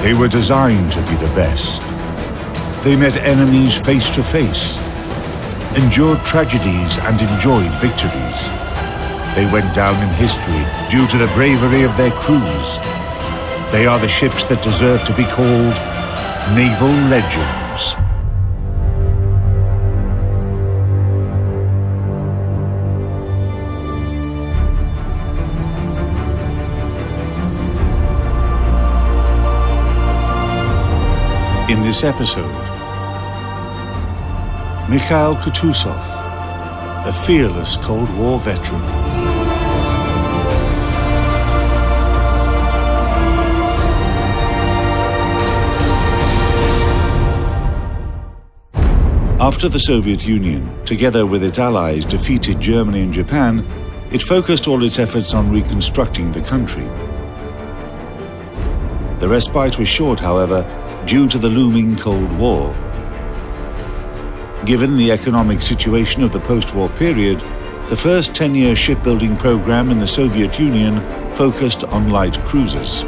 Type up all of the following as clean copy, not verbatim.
They were designed to be the best. They met enemies face to face, endured tragedies and enjoyed victories. They went down in history due to the bravery of their crews. They are the ships that deserve to be called naval legends. In this episode, Mikhail Kutuzov, a fearless Cold War veteran. After the Soviet Union, together with its allies, defeated Germany and Japan, it focused all its efforts on reconstructing the country. The respite was short, however, due to the looming Cold War. Given the economic situation of the post-war period, the first 10-year shipbuilding program in the Soviet Union focused on light cruisers.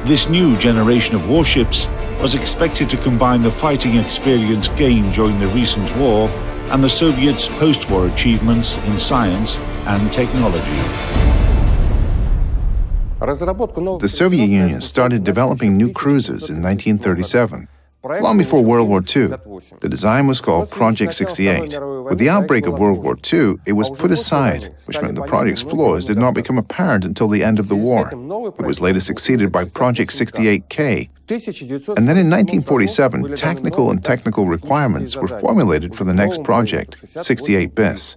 This new generation of warships was expected to combine the fighting experience gained during the recent war and the Soviets' post-war achievements in science and technology. The Soviet Union started developing new cruisers in 1937. Long before World War II, the design was called Project 68. With the outbreak of World War II, it was put aside, which meant the project's flaws did not become apparent until the end of the war. It was later succeeded by Project 68K. And then in 1947, technical requirements were formulated for the next project, 68 bis.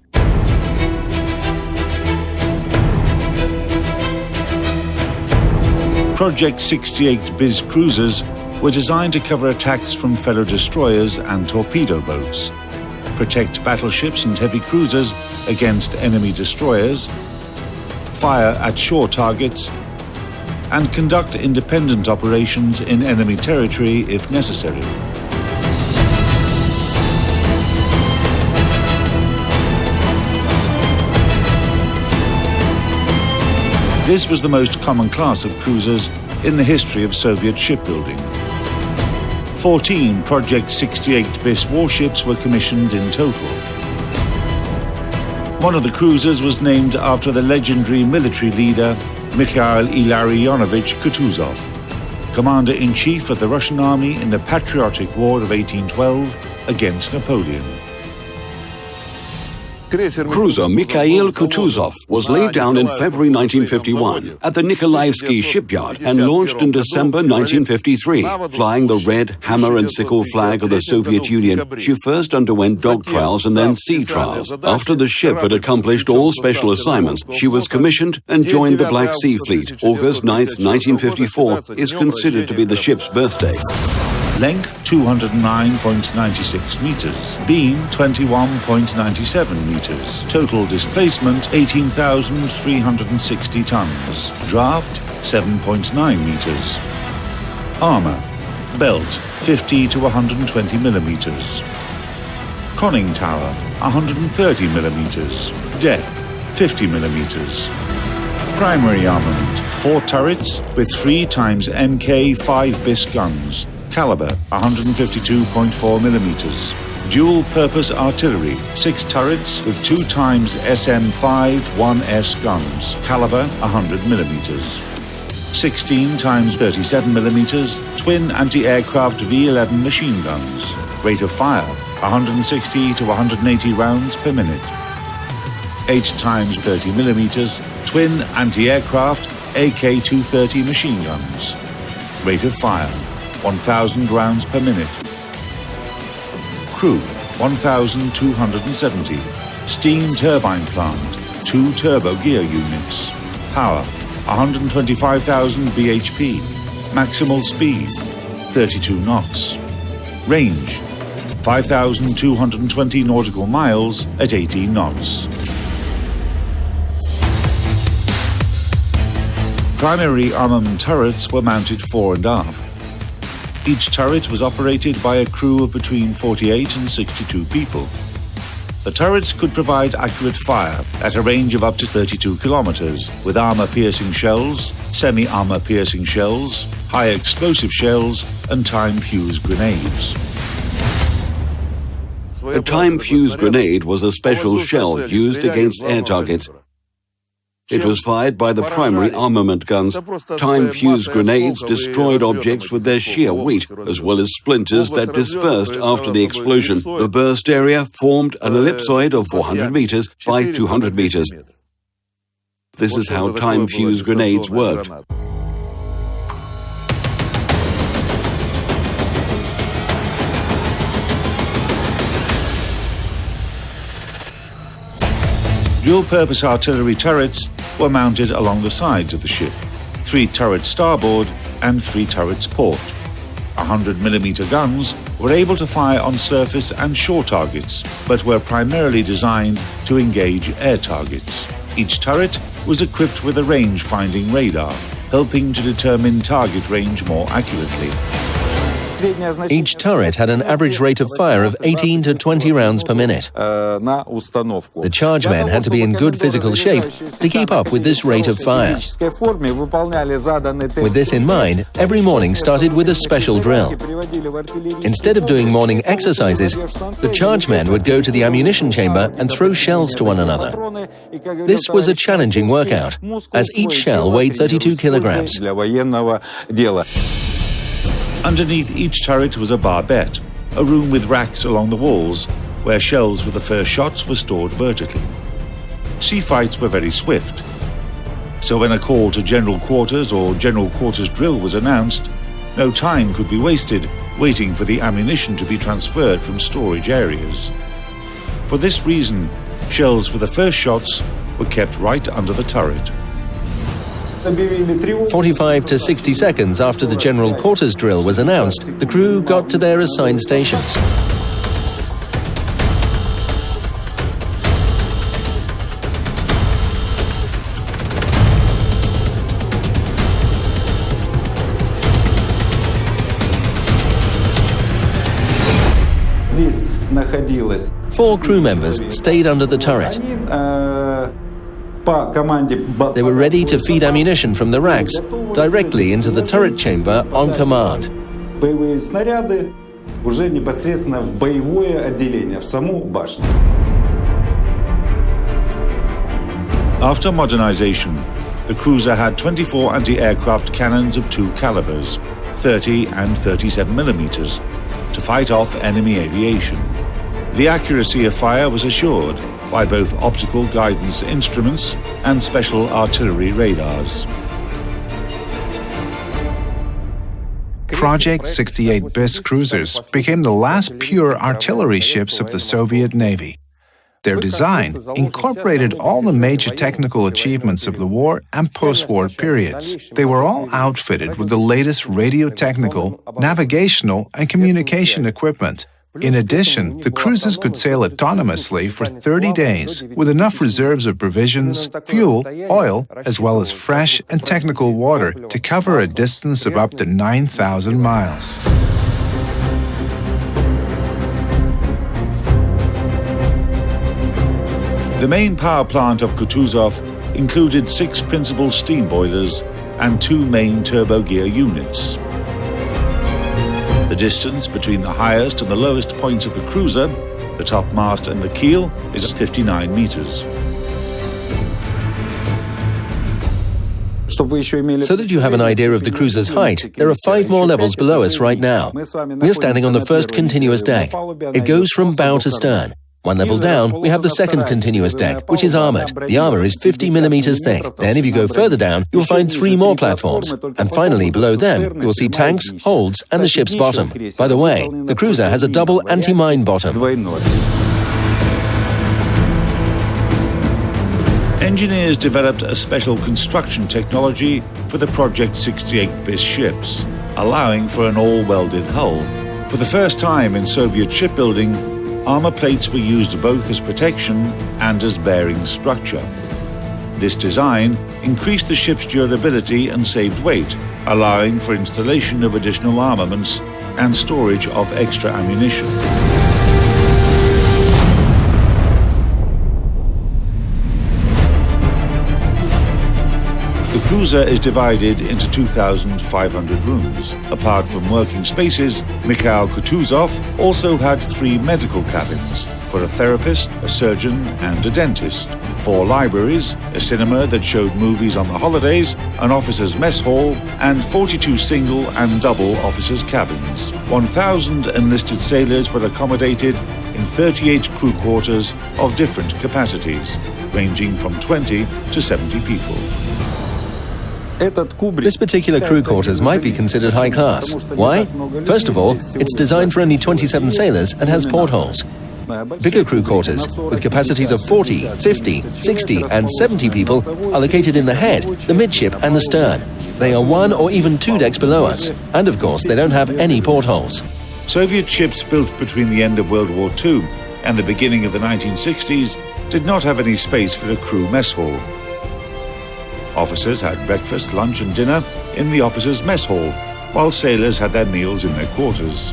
Project 68 bis cruisers were designed to cover attacks from fellow destroyers and torpedo boats, protect battleships and heavy cruisers against enemy destroyers, fire at shore targets, and conduct independent operations in enemy territory if necessary. This was the most common class of cruisers in the history of Soviet shipbuilding. 14 Project 68 bis warships were commissioned in total. One of the cruisers was named after the legendary military leader Mikhail Kutuzov, commander-in-chief of the Russian army in the Patriotic War of 1812 against Napoleon. Cruiser Mikhail Kutuzov was laid down in February 1951 at the Nikolaevsky shipyard and launched in December 1953. Flying the red hammer and sickle flag of the Soviet Union, she first underwent dock trials and then sea trials. After the ship had accomplished all special assignments, she was commissioned and joined the Black Sea Fleet. August 9, 1954 is considered to be the ship's birthday. Length 209.96 meters, beam 21.97 meters, total displacement 18,360 tons, draft 7.9 meters, armor, belt 50 to 120 millimeters, conning tower 130 millimeters, deck 50 millimeters. Primary armament, 4 turrets with 3 times Mk 5 bis guns, caliber 152.4 millimeters. Dual-purpose artillery, 6 turrets with 2 times SM5 1S guns, caliber 100 millimeters. 16 times 37 millimeters, twin anti-aircraft V11 machine guns. Rate of fire, 160 to 180 rounds per minute. 8 times 30 millimeters, twin anti-aircraft AK-230 machine guns. Rate of fire, 1,000 rounds per minute. Crew, 1,270. Steam turbine plant, 2 turbo gear units. Power, 125,000 bhp. Maximal speed, 32 knots. Range, 5,220 nautical miles at 18 knots. Primary armament turrets were mounted fore and aft. Each turret was operated by a crew of between 48 and 62 people. The turrets could provide accurate fire at a range of up to 32 kilometers, with armor-piercing shells, semi-armor-piercing shells, high-explosive shells, and time-fused grenades. A time-fused grenade was a special shell used against air targets. It was fired by the primary armament guns. Time-fused grenades destroyed objects with their sheer weight, as well as splinters that dispersed after the explosion. The burst area formed an ellipsoid of 400 meters by 200 meters. This is how time-fused grenades worked. Dual-purpose artillery turrets were mounted along the sides of the ship, 3 turrets starboard and 3 turrets port. 100mm guns were able to fire on surface and shore targets, but were primarily designed to engage air targets. Each turret was equipped with a range-finding radar, helping to determine target range more accurately. Each turret had an average rate of fire of 18 to 20 rounds per minute. The charge men had to be in good physical shape to keep up with this rate of fire. With this in mind, every morning started with a special drill. Instead of doing morning exercises, the charge men would go to the ammunition chamber and throw shells to one another. This was a challenging workout, as each shell weighed 32 kilograms. Underneath each turret was a barbette, a room with racks along the walls, where shells with the first shots were stored vertically. Sea fights were very swift, so when a call to General Quarters or General Quarters drill was announced, no time could be wasted waiting for the ammunition to be transferred from storage areas. For this reason, shells for the first shots were kept right under the turret. 45 to 60 seconds after the General Quarters drill was announced, the crew got to their assigned stations. Four crew members stayed under the turret. They were ready to feed ammunition from the racks directly into the turret chamber on command. After modernization, the cruiser had 24 anti-aircraft cannons of 2 calibers, 30 and 37 millimeters, to fight off enemy aviation. The accuracy of fire was assured by both optical guidance instruments and special artillery radars. Project 68 BIS cruisers became the last pure artillery ships of the Soviet Navy. Their design incorporated all the major technical achievements of the war and post-war periods. They were all outfitted with the latest radio-technical, navigational, and communication equipment. In addition, the cruises could sail autonomously for 30 days with enough reserves of provisions, fuel, oil, as well as fresh and technical water to cover a distance of up to 9,000 miles. The main power plant of Kutuzov included 6 principal steam boilers and 2 main turbo gear units. The distance between the highest and the lowest points of the cruiser, the topmast and the keel, is 59 meters. So that you have an idea of the cruiser's height, there are 5 more levels below us right now. We're standing on the first continuous deck. It goes from bow to stern. 1 level down, we have the second continuous deck, which is armored. The armor is 50 millimeters thick. Then if you go further down, you'll find 3 more platforms. And finally, below them, you'll see tanks, holds, and the ship's bottom. By the way, the cruiser has a double anti-mine bottom. Engineers developed a special construction technology for the Project 68 BIS ships, allowing for an all-welded hull. For the first time in Soviet shipbuilding, armor plates were used both as protection and as bearing structure. This design increased the ship's durability and saved weight, allowing for installation of additional armaments and storage of extra ammunition. The cruiser is divided into 2,500 rooms. Apart from working spaces, Mikhail Kutuzov also had 3 medical cabins for a therapist, a surgeon, and a dentist, 4 libraries, a cinema that showed movies on the holidays, an officers' mess hall, and 42 single and double officers' cabins. 1,000 enlisted sailors were accommodated in 38 crew quarters of different capacities, ranging from 20 to 70 people. This particular crew quarters might be considered high class. Why? First of all, it's designed for only 27 sailors and has portholes. Bigger crew quarters, with capacities of 40, 50, 60 and 70 people, are located in the head, the midship and the stern. They are 1 or even 2 decks below us, and of course they don't have any portholes. Soviet ships built between the end of World War II and the beginning of the 1960s did not have any space for a crew mess hall. Officers had breakfast, lunch and dinner in the officers' mess hall, while sailors had their meals in their quarters.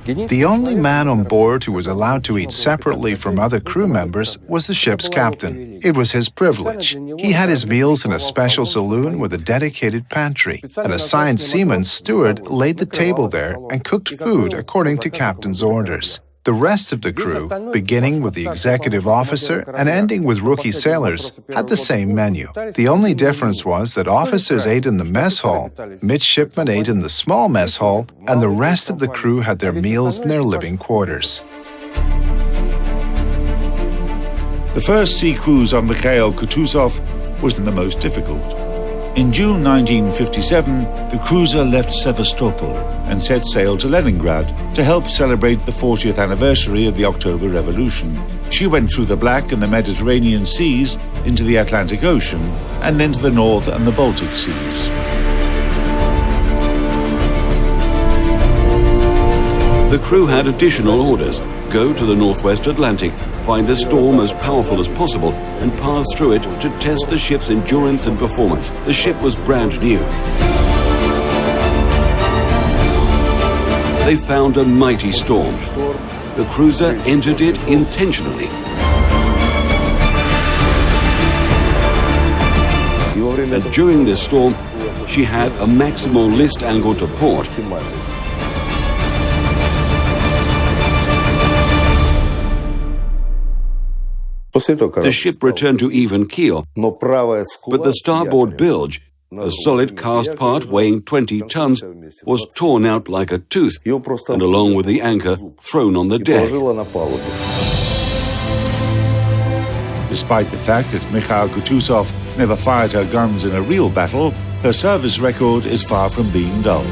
The only man on board who was allowed to eat separately from other crew members was the ship's captain. It was his privilege. He had his meals in a special saloon with a dedicated pantry. An assigned seaman steward laid the table there and cooked food according to captain's orders. The rest of the crew, beginning with the executive officer and ending with rookie sailors, had the same menu. The only difference was that officers ate in the mess hall, midshipmen ate in the small mess hall, and the rest of the crew had their meals in their living quarters. The first sea cruise of Mikhail Kutuzov was the most difficult. In June 1957, the cruiser left Sevastopol and set sail to Leningrad to help celebrate the 40th anniversary of the October Revolution. She went through the Black and the Mediterranean Seas into the Atlantic Ocean and then to the North and the Baltic Seas. The crew had additional orders. Go to the Northwest Atlantic, find a storm as powerful as possible, and pass through it to test the ship's endurance and performance. The ship was brand new. They found a mighty storm. The cruiser entered it intentionally. And during this storm, she had a maximal list angle to port. The ship returned to even keel, but the starboard bilge, a solid cast part weighing 20 tons, was torn out like a tooth, and along with the anchor, thrown on the deck. Despite the fact that Mikhail Kutuzov never fired her guns in a real battle, her service record is far from being dull.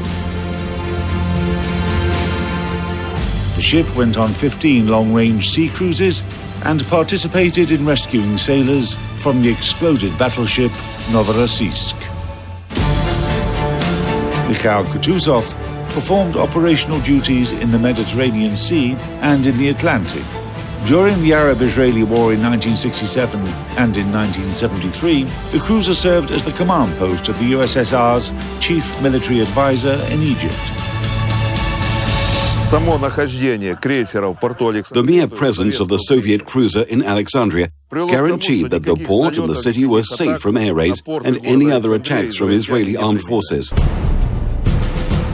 The ship went on 15 long-range sea cruises and participated in rescuing sailors from the exploded battleship Novorossiysk. Mikhail Kutuzov performed operational duties in the Mediterranean Sea and in the Atlantic. During the Arab-Israeli War in 1967 and in 1973, the cruiser served as the command post of the USSR's chief military advisor in Egypt. The mere presence of the Soviet cruiser in Alexandria guaranteed that the port and the city were safe from air raids and any other attacks from Israeli armed forces.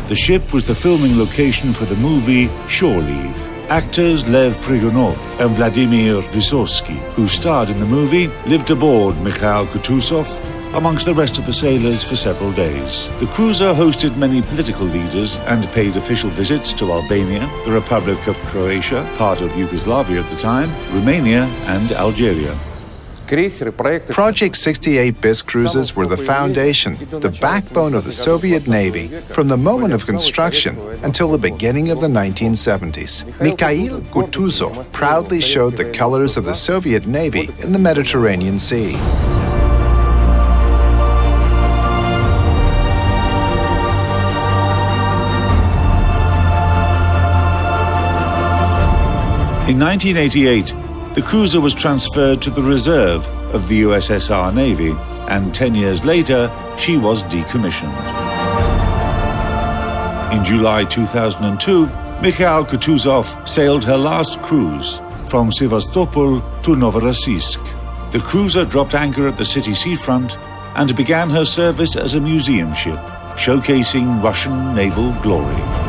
The ship was the filming location for the movie Shore Leave. Actors Lev Prigonov and Vladimir Vysotsky, who starred in the movie, lived aboard Mikhail Kutuzov amongst the rest of the sailors for several days. The cruiser hosted many political leaders and paid official visits to Albania, the Republic of Croatia, part of Yugoslavia at the time, Romania and Algeria. Project 68 BIS cruises were the foundation, the backbone of the Soviet Navy, from the moment of construction until the beginning of the 1970s. Mikhail Kutuzov proudly showed the colors of the Soviet Navy in the Mediterranean Sea. In 1988, the cruiser was transferred to the reserve of the USSR Navy, and 10 years later, she was decommissioned. In July 2002, Mikhail Kutuzov sailed her last cruise from Sevastopol to Novorossiysk. The cruiser dropped anchor at the city seafront and began her service as a museum ship, showcasing Russian naval glory.